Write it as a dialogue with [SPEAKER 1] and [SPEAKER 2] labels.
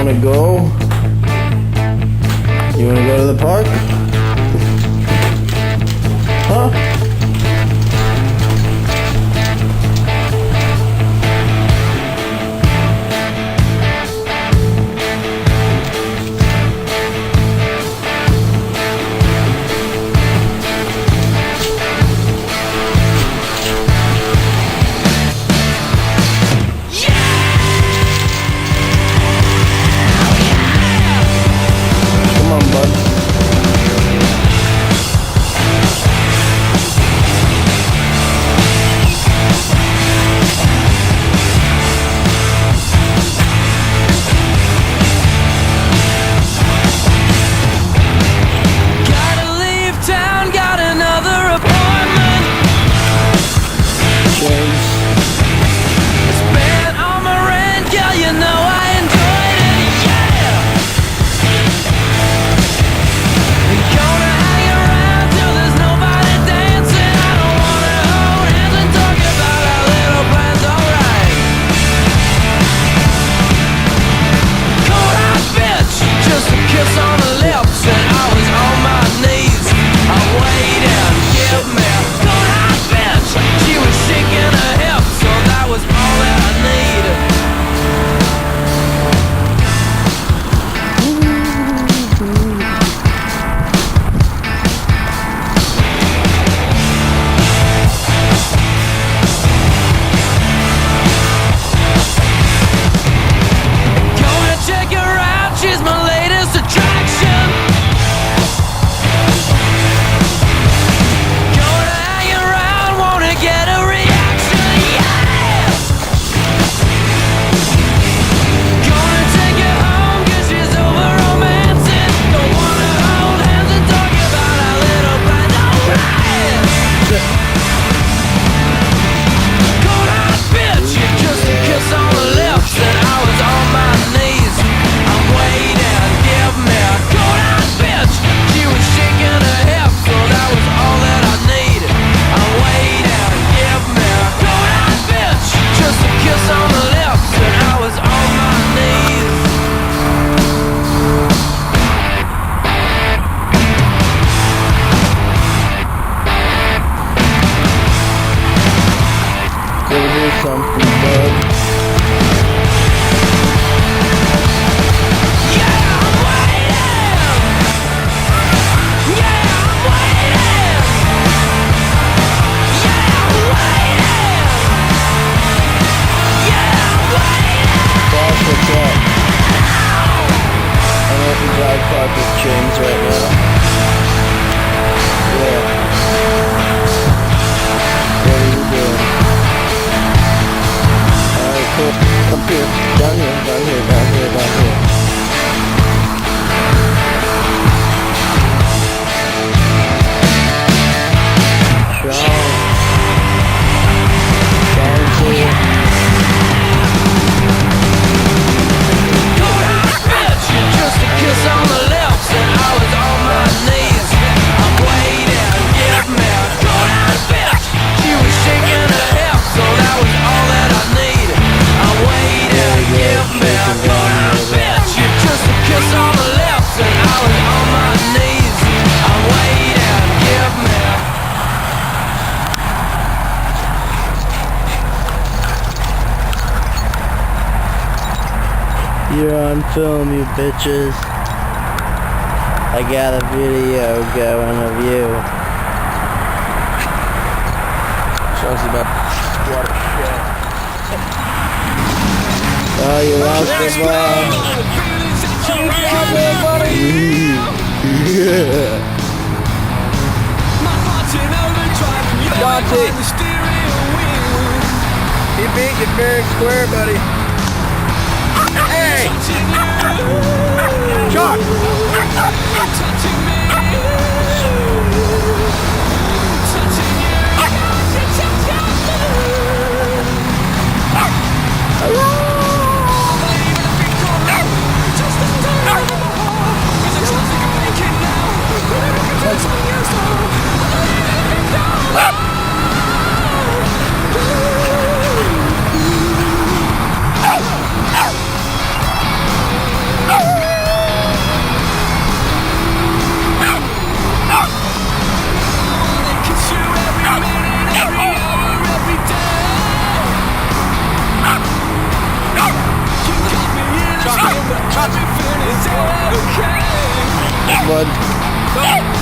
[SPEAKER 1] wanna go? You wanna go to the park? Huh? Something, bud. Chains right now. Yeah. What are you doing? Alright, cool. Up here. Down here, down here, down here, down here. Sean. Sean's here.
[SPEAKER 2] Just a kiss on the lips and I was on my knees. I'm waiting, give me a good ass bitch. She was shaking her hips, so that was all that I need. I'm waiting, give me a good ass bitch. Just a kiss on the lips and I was on my knees. I'm waiting, give me a
[SPEAKER 1] You're on film, you bitches. I got a video going of you. Shows about water shit. Oh, you lost the ball.
[SPEAKER 3] Dante, he beat you fair and square, buddy. Hey! Chuck! Come on.